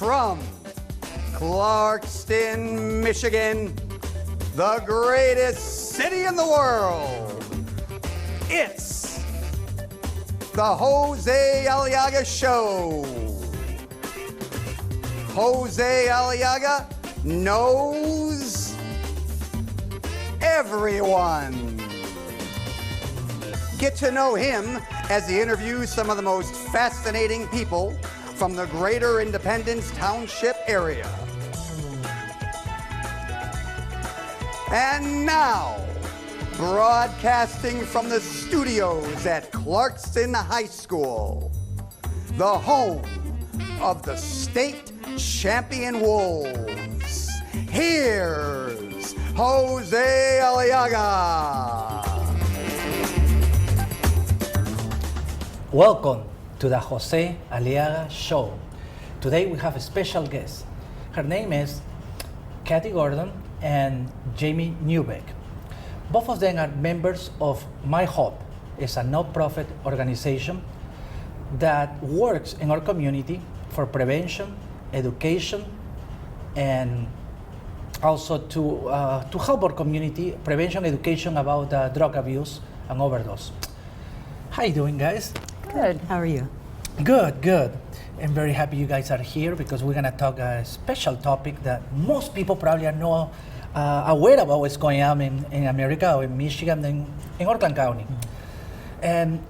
from Clarkston, Michigan, the greatest city in the world. It's the Jose Aliaga Show. Jose Aliaga knows everyone. Get to know him as he interviews some of the most fascinating people from the greater Independence Township area. And now, broadcasting from the studios at Clarkston High School, the home of the state champion Wolves, here's Jose Aliaga. Welcome to the Jose Aliaga Show. Today we have a special guest. Her name is Kathy Gordon and Jamie Newbeck. Both of them are members of My Hope. It's a non-profit organization that works in our community for prevention, education, and also to help our community, prevention, education about drug abuse and overdose. How you doing, guys? Good. How are you? Good, good. I'm very happy you guys are here because we're gonna talk a special topic that most people probably are not aware about what's going on in America or in Michigan and in Oakland County. And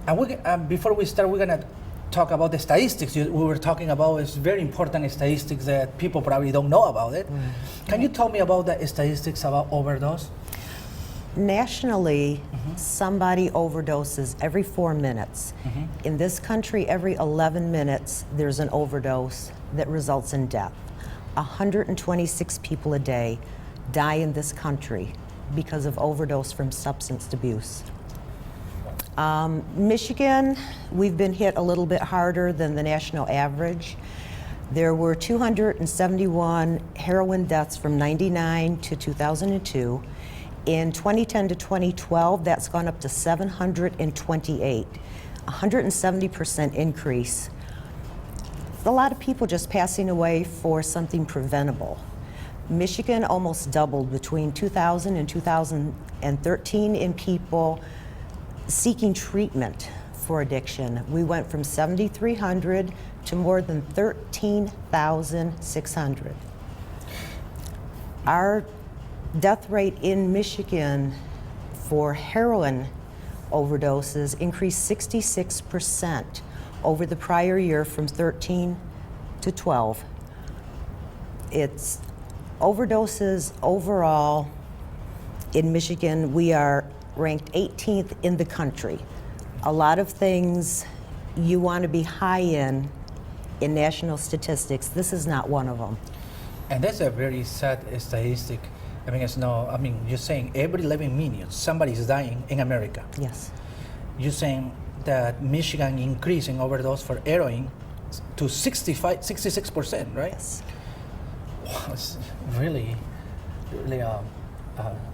before we start, we're gonna talk about the statistics we were talking about. It's very important statistics that people probably don't know about it. Can you tell me about the statistics about overdose? Nationally, somebody overdoses every 4 minutes. In this country, every 11 minutes, there's an overdose that results in death. 126 people a day die in this country because of overdose from substance abuse. Michigan, we've been hit a little bit harder than the national average. There were 271 heroin deaths from 99 to 2002. In 2010 to 2012, that's gone up to 728, 170% increase. A lot of people just passing away for something preventable. Michigan almost doubled between 2000 and 2013 in people seeking treatment for addiction. We went from 7,300 to more than 13,600. Our death rate in Michigan for heroin overdoses increased 66% over the prior year from 13 to 12. It's overdoses overall in Michigan, we are ranked 18th in the country. A lot of things you want to be high in national statistics. This is not one of them. And that's a very sad statistic. I mean, you're saying every 11 minutes somebody's dying in America. Yes. You're saying that Michigan increased in overdose for heroin to 66%, right? Yes. Wow, it's really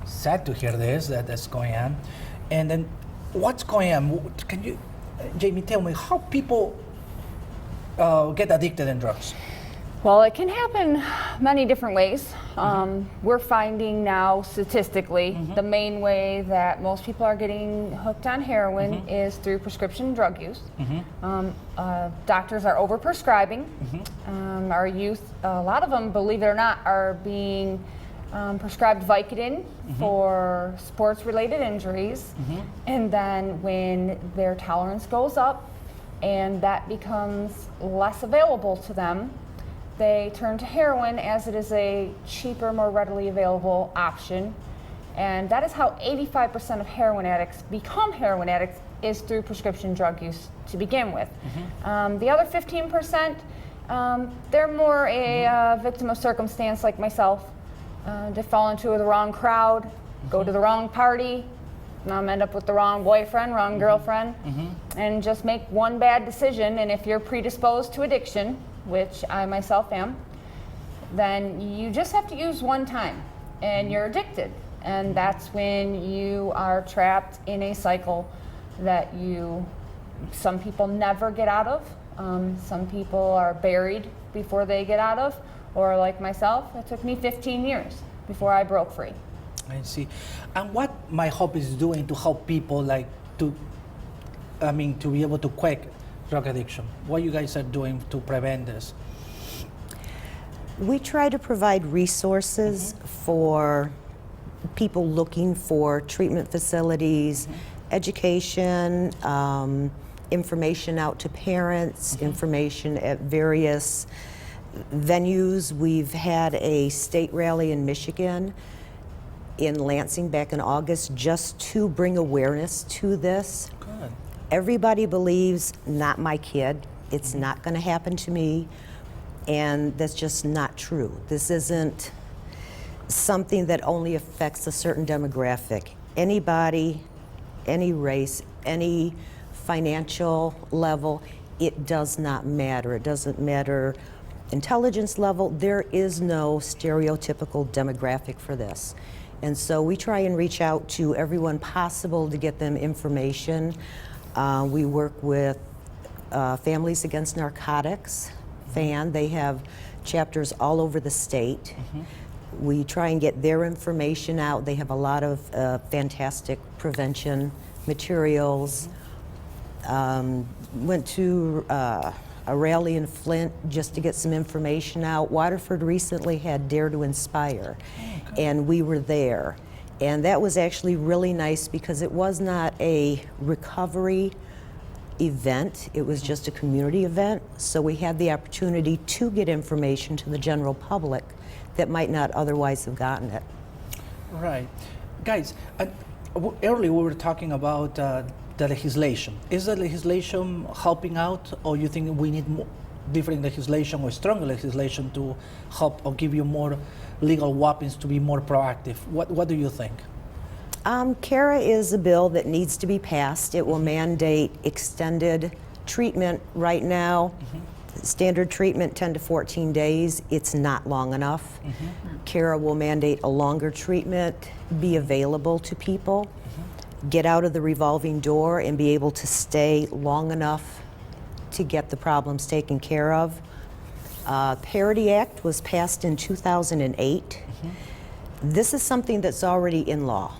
sad to hear that's going on. And then what's going on? Can you, Jamie, tell me how people get addicted in drugs? Well, it can happen many different ways. We're finding now statistically the main way that most people are getting hooked on heroin is through prescription drug use. Doctors are overprescribing. Our youth, a lot of them, believe it or not, are being prescribed Vicodin for sports-related injuries. And then when their tolerance goes up and that becomes less available to them, they turn to heroin as it is a cheaper, more readily available option. And that is how 85% of heroin addicts become heroin addicts, is through prescription drug use to begin with. The other 15%, they're more a victim of circumstance like myself. They fall into the wrong crowd, go to the wrong party, end up with the wrong boyfriend, wrong girlfriend, and just make one bad decision. And if you're predisposed to addiction, which I myself am, then you just have to use one time and you're addicted. And that's when you are trapped in a cycle that some people never get out of. Some people are buried before they get out of, or like myself, it took me 15 years before I broke free. I see. And what my hope is doing to help people to be able to quit drug addiction? What you guys are doing to prevent this? We try to provide resources for people looking for treatment facilities, education, information out to parents, information at various venues. We've had a state rally in Michigan, in Lansing back in August, just to bring awareness to this. Good. Everybody believes, not my kid, it's not going to happen to me, and that's just not true. This isn't something that only affects a certain demographic. Anybody, any race, any financial level, it does not matter. It doesn't matter intelligence level. There is no stereotypical demographic for this. And so we try and reach out to everyone possible to get them information. We work with Families Against Narcotics, FAN. They have chapters all over the state. We try and get their information out. They have a lot of fantastic prevention materials. Went to a rally in Flint just to get some information out. Waterford recently had Dare to Inspire, and we were there. And that was actually really nice because it was not a recovery event, it was just a community event. So we had the opportunity to get information to the general public that might not otherwise have gotten it. Right. Guys, earlier we were talking about the legislation. Is the legislation helping out, or you think we need more different legislation or stronger legislation to help or give you more legal weapons to be more proactive? What do you think? CARA is a bill that needs to be passed. It will mandate extended treatment. Right now, standard treatment 10 to 14 days. It's not long enough. CARA will mandate a longer treatment be available to people, get out of the revolving door and be able to stay long enough to get the problems taken care of. Parity Act was passed in 2008. This is something that's already in law.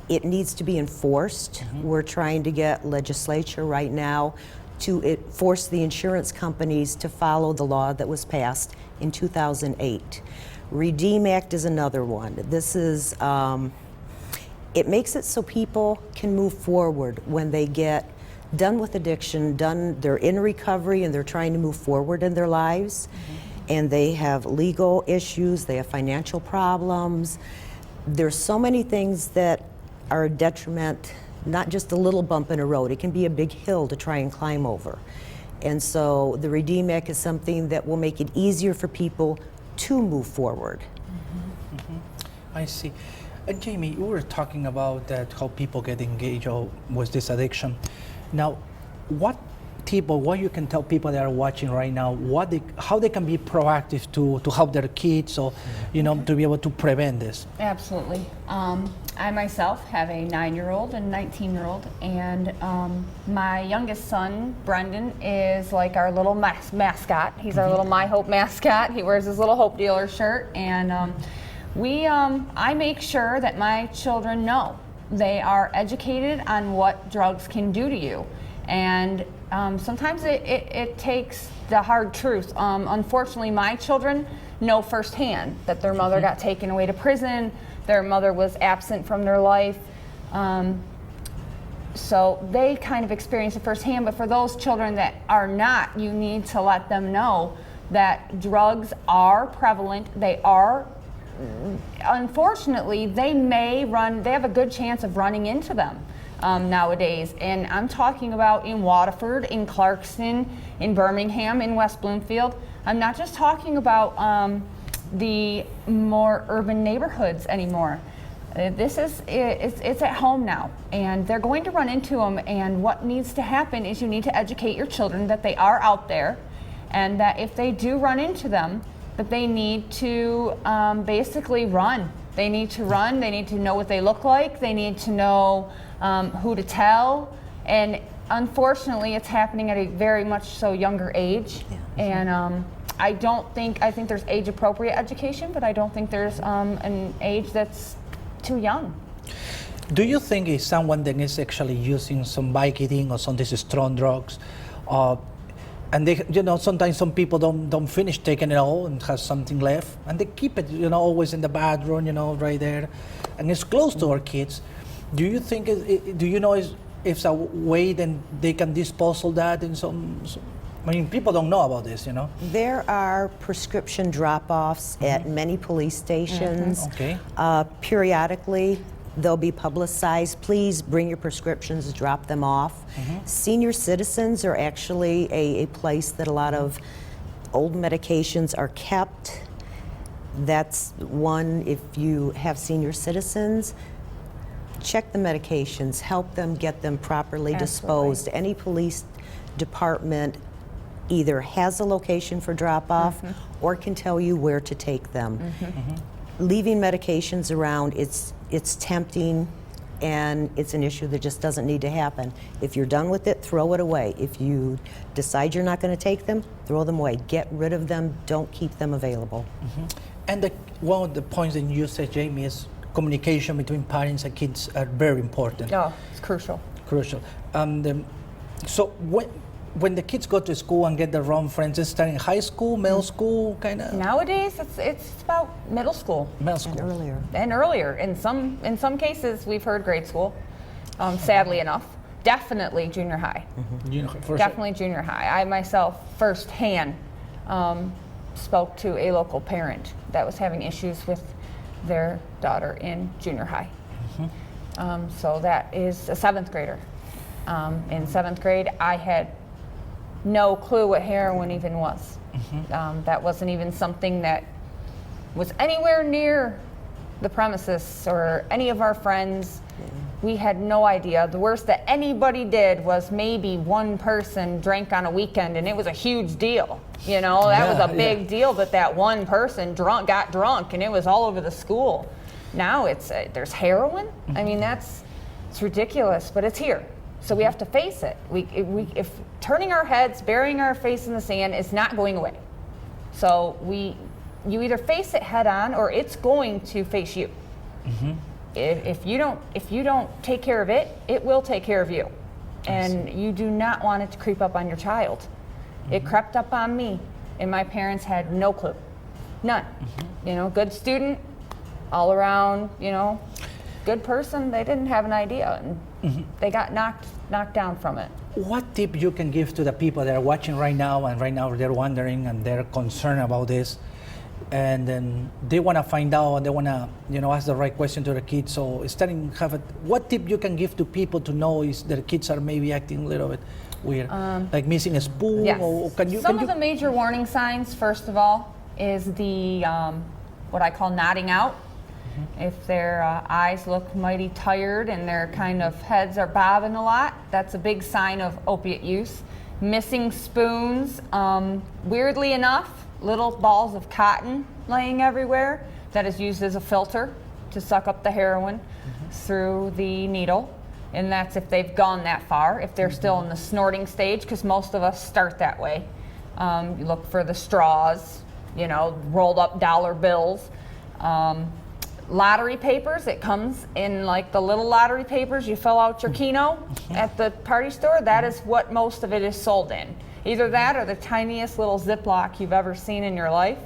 It needs to be enforced. We're trying to get legislature right now to force the insurance companies to follow the law that was passed in 2008. Redeem Act is another one. This is, it makes it so people can move forward when they get done with addiction, they're in recovery and they're trying to move forward in their lives. And they have legal issues, they have financial problems. There's so many things that are a detriment, not just a little bump in a road. It can be a big hill to try and climb over. And so the Redeem Act is something that will make it easier for people to move forward. I see. Jamie, you were talking about that, how people get engaged with this addiction. Now, what tip or what you can tell people that are watching right now, how they can be proactive to help their kids or, to be able to prevent this? Absolutely. I myself have a 9-year-old and 19-year-old, and my youngest son, Brendan, is like our little mascot. He's our little My Hope mascot. He wears his little Hope Dealer shirt, and I make sure that my children know they are educated on what drugs can do to you. And sometimes it takes the hard truth. Unfortunately, my children know firsthand that their mother got taken away to prison, their mother was absent from their life. So they kind of experience it firsthand, but for those children that are not, you need to let them know that drugs are prevalent. They are, unfortunately, they have a good chance of running into them nowadays. And I'm talking about in Waterford, in Clarkston, in Birmingham, in West Bloomfield. I'm not just talking about the more urban neighborhoods anymore. It's at home now, and they're going to run into them, and what needs to happen is you need to educate your children that they are out there, and that if they do run into them, that they need to basically run. They need to run, they need to know what they look like, they need to know who to tell, And unfortunately, it's happening at a very much so younger age. And I think there's age appropriate education, but I don't think there's an age that's too young. Do you think if someone that is actually using some Vicodin or some of these strong drugs, and they, sometimes some people don't finish taking it all and have something left, and they keep it, always in the bathroom, right there, and it's close to our kids. Do you think? Do you know if it's a way then they can dispose of that in some? I mean, people don't know about this, There are prescription drop-offs at many police stations. Okay. Periodically, they'll be publicized. Please bring your prescriptions, drop them off. Senior citizens are actually a place that a lot of old medications are kept. That's one, if you have senior citizens, check the medications, help them get them properly disposed. Any police department either has a location for drop-off or can tell you where to take them. Leaving medications around, it's tempting, and it's an issue that just doesn't need to happen. If you're done with it, throw it away. If you decide you're not going to take them, throw them away. Get rid of them. Don't keep them available. And one of the points that you said, Jamie, is communication between parents and kids are very important. Oh, it's crucial. Crucial. So when the kids go to school and get their own friends, it's starting high school, middle school, kind of? Nowadays, it's about middle school. Middle school. And earlier. And earlier. In some cases, we've heard grade school, sadly enough. Definitely junior high. Definitely junior high. I myself, firsthand, spoke to a local parent that was having issues with their daughter in junior high. So that is a 7th grader. In 7th grade, I had no clue what heroin even was. That wasn't even something that was anywhere near the premises or any of our friends. We had no idea. The worst that anybody did was maybe one person drank on a weekend, and it was a huge deal. That was a big deal that one person got drunk, and it was all over the school. Now there's heroin. I mean, it's ridiculous, but it's here. So we have to face it. If turning our heads, burying our face in the sand is not going away. So you either face it head on, or it's going to face you. If you don't take care of it, it will take care of you. And you do not want it to creep up on your child. It crept up on me, and my parents had no clue. None. Good student, all around, good person, they didn't have an idea, and they got knocked down from it. What tip you can give to the people that are watching right now, and right now they're wondering and they're concerned about this, and then they want to find out and they want to ask the right question to the kids? So what tip you can give to people to know is their kids are maybe acting a little bit weird, like missing a spoon? Yes. Or Some of the major warning signs, first of all, is the what I call nodding out. If their eyes look mighty tired and their kind of heads are bobbing a lot, that's a big sign of opiate use. Missing spoons, weirdly enough, little balls of cotton laying everywhere that is used as a filter to suck up the heroin through the needle. And that's if they've gone that far. If they're still in the snorting stage, because most of us start that way. You look for the straws, rolled up dollar bills. Lottery papers, it comes in like the little lottery papers you fill out your Keno at the party store. That is what most of it is sold in. Either that or the tiniest little Ziploc you've ever seen in your life.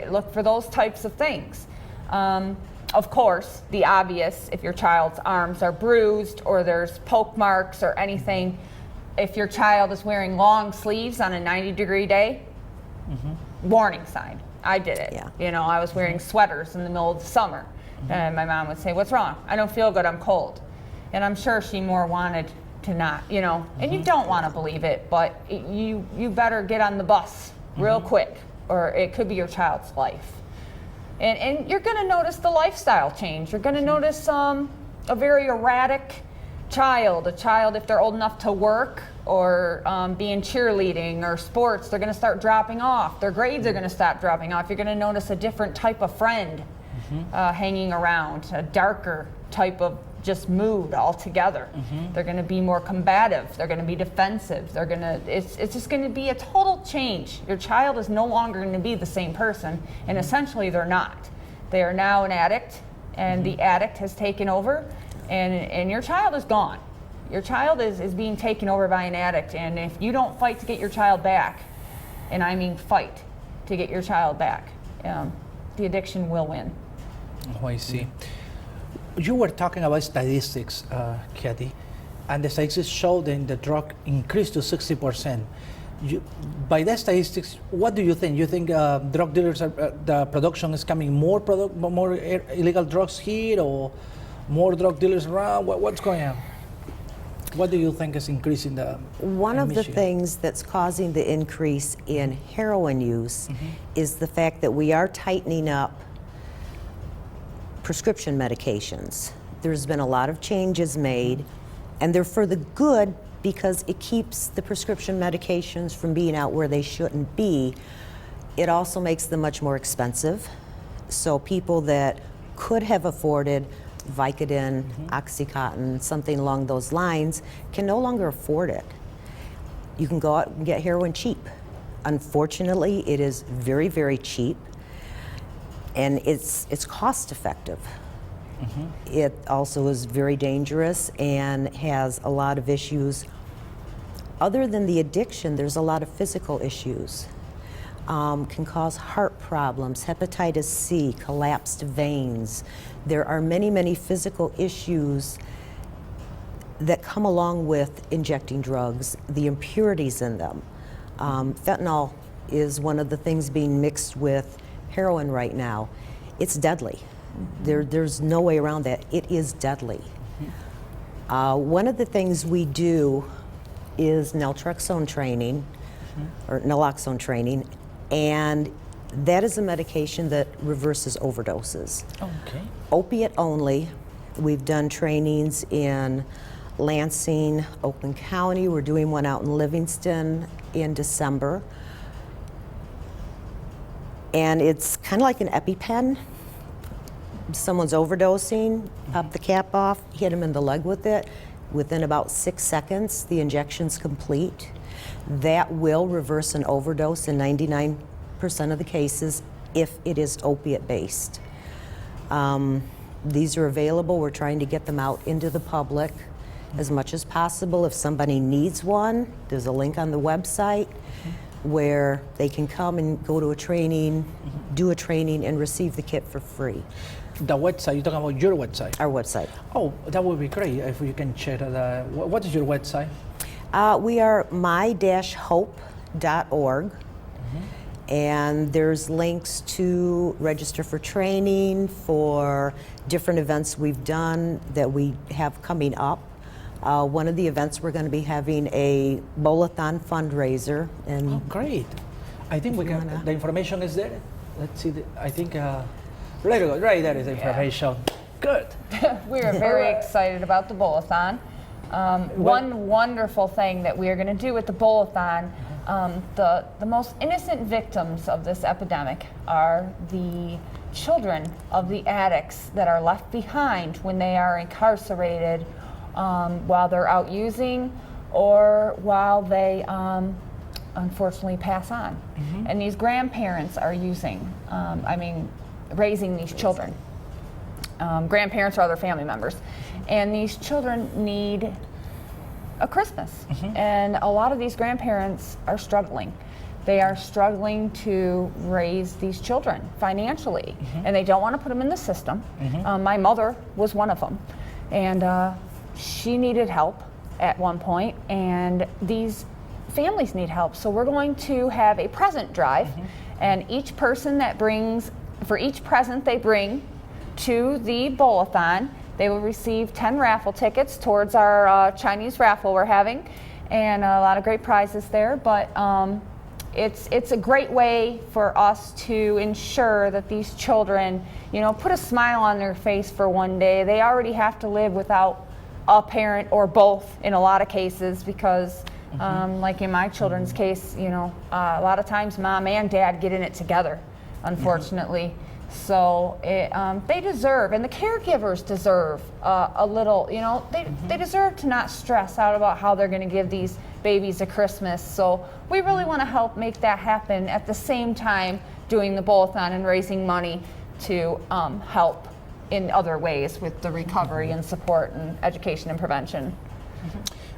Look for those types of things. Of course, the obvious, if your child's arms are bruised or there's poke marks or anything, if your child is wearing long sleeves on a 90-degree day, warning sign. I did it. I was wearing sweaters in the middle of the summer. And my mom would say, "What's wrong?" "I don't feel good, I'm cold." And I'm sure she more wanted to not, and you don't want to believe it, but you better get on the bus real quick, or it could be your child's life. And you're going to notice the lifestyle change. You're going to notice a very erratic child, if they're old enough to work or be in cheerleading or sports, they're going to start dropping off. Their grades are going to stop dropping off. You're going to notice a different type of friend hanging around, a darker type of just mood altogether. They're going to be more combative. They're going to be defensive. It's just going to be a total change. Your child is no longer going to be the same person, and essentially they're not. They are now an addict, and the addict has taken over, and your child is gone. Your child is being taken over by an addict, and if you don't fight to get your child back, and I mean fight to get your child back, the addiction will win. Oh, I see. You were talking about statistics, Kathy, and the statistics show that the drug increased to 60%. By that statistics, what do you think? You think drug dealers the production is coming more illegal drugs here, or more drug dealers around? What's going on? What do you think is increasing the One of the emission? things that's causing the increase in heroin use is the fact that we are tightening up prescription medications. There's been a lot of changes made, and they're for the good because it keeps the prescription medications from being out where they shouldn't be. It also makes them much more expensive. So people that could have afforded Vicodin, Oxycontin, something along those lines, can no longer afford it. You can go out and get heroin cheap. Unfortunately, it is very, very cheap, and it's cost effective. It also is very dangerous and has a lot of issues. Other than the addiction, there's a lot of physical issues. Can cause heart problems, hepatitis C, collapsed veins. There are many, many physical issues that come along with injecting drugs, the impurities in them. Fentanyl is one of the things being mixed with heroin right now. It's deadly. There's no way around that. It is deadly. One of the things we do is naltrexone training, or naloxone training, and that is a medication that reverses overdoses. Okay. Opiate only. We've done trainings in Lansing, Oakland County. We're doing one out in Livingston in December. And it's kind of like an EpiPen. Someone's overdosing, pop the cap off, hit them in the leg with it. Within about 6 seconds, the injection's complete. That will reverse an overdose in 99% of the cases if it is opiate based. These are available. We're trying to get them out into the public as much as possible. If somebody needs one, there's a link on the website where they can come and go to a training, do a training, and receive the kit for free. The website, you're talking about your website? Our website. Oh, that would be great if you can share what is your website? We are my-hope.org, and there's links to register for training, for different events we've done that we have coming up. One of the events we're going to be having a bowl-a-thon fundraiser. And Oh, great. I think we can, the information is there. Let's see, I think, right there is the information. Good. We are very excited about the bowl-a-thon. One wonderful thing that we are going to do with the bowl-a-thon, the most innocent victims of this epidemic are the children of the addicts that are left behind when they are incarcerated while they're out using or while they unfortunately pass on. And these grandparents are raising these children. Grandparents or other family members. And these children need a Christmas. And a lot of these grandparents are struggling. They are struggling to raise these children financially. And they don't want to put them in the system. My mother was one of them. And she needed help at one point. And these families need help. So we're going to have a present drive. And each person that brings, for each present they bring to the bowl-a-thon, they will receive 10 raffle tickets towards our Chinese raffle we're having, and a lot of great prizes there. But it's a great way for us to ensure that these children, put a smile on their face for one day. They already have to live without a parent or both in a lot of cases because, like in my children's case, a lot of times mom and dad get in it together, unfortunately. So they deserve, and the caregivers deserve a little, they deserve to not stress out about how they're going to give these babies a Christmas. So we really want to help make that happen at the same time doing the bowl-a-thon and raising money to help in other ways with the recovery and support and education and prevention.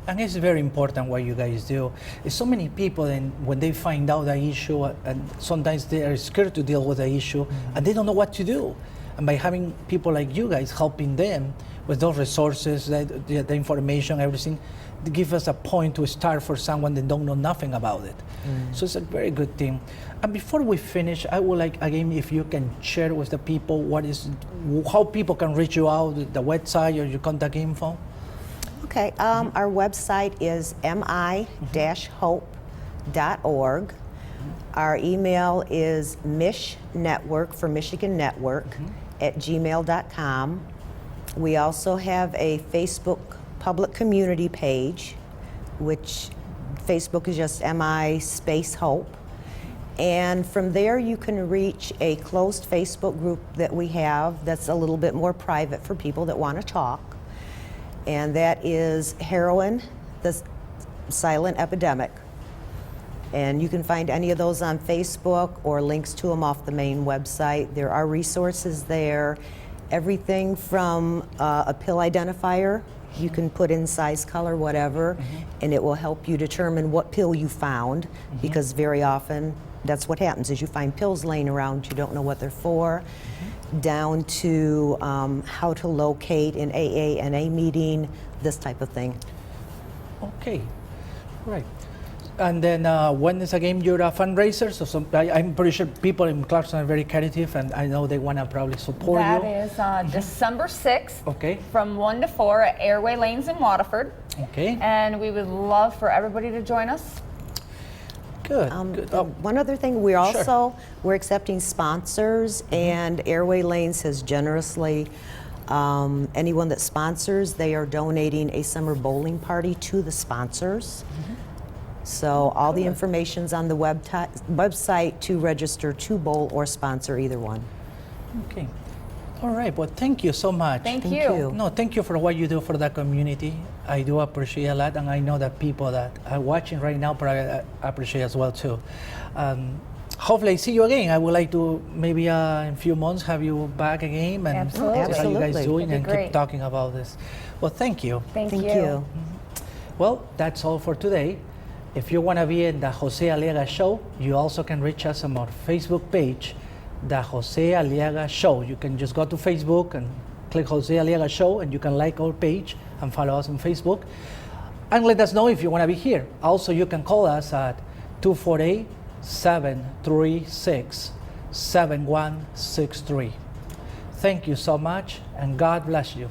And it's very important what you guys do. There's so many people, and when they find out the issue, and sometimes they are scared to deal with the issue, and they don't know what to do. And by having people like you guys helping them with those resources, the information, everything, they give us a point to start for someone that don't know nothing about it. So it's a very good thing. And before we finish, I would like, again, if you can share with the people how people can reach you out, the website or your contact info. Okay, our website is mi-hope.org. Our email is mishnetwork, for Michigan Network, @gmail.com. We also have a Facebook public community page, which Facebook is just MI space Hope. And from there you can reach a closed Facebook group that we have that's a little bit more private for people that want to talk. And that is Heroin, the Silent Epidemic. And you can find any of those on Facebook or links to them off the main website. There are resources there, everything from a pill identifier. You can put in size, color, whatever, and it will help you determine what pill you found, because very often that's what happens is you find pills laying around, you don't know what they're for, down to how to locate an AA meeting, this type of thing. Okay, right. And then when is again you're a fundraiser? So I'm pretty sure people in Clarkson are very creative, and I know they want to probably support you. That is December 6th, Okay. from 1 to 4 at Airway Lanes in Waterford. Okay. And we would love for everybody to join us. Good. Good. Oh, One other thing, we're accepting sponsors, and Airway Lanes has generously, anyone that sponsors, they are donating a summer bowling party to the sponsors. So all the information's on the website to register to bowl or sponsor either one. okay. All right. Well, thank you so much. Thank Thank you. you. No, thank you for what you do for the community. I do appreciate a lot, and I know that people that are watching right now probably appreciate as well too. Hopefully, I see you again. I would like to maybe in a few months have you back again and Absolutely. see how you guys Absolutely. doing That'd and be keep great. talking about this. Well, thank you. Thank Thank you. you. Well, that's all for today. If you want to be in the Jose Aliaga Show, you also can reach us on our Facebook page, the Jose Aliaga Show. You can just go to Facebook and click Jose Aliaga Show, and you can like our page and follow us on Facebook. And let us know if you want to be here. Also, you can call us at 248-736-7163. Thank you so much, and God bless you.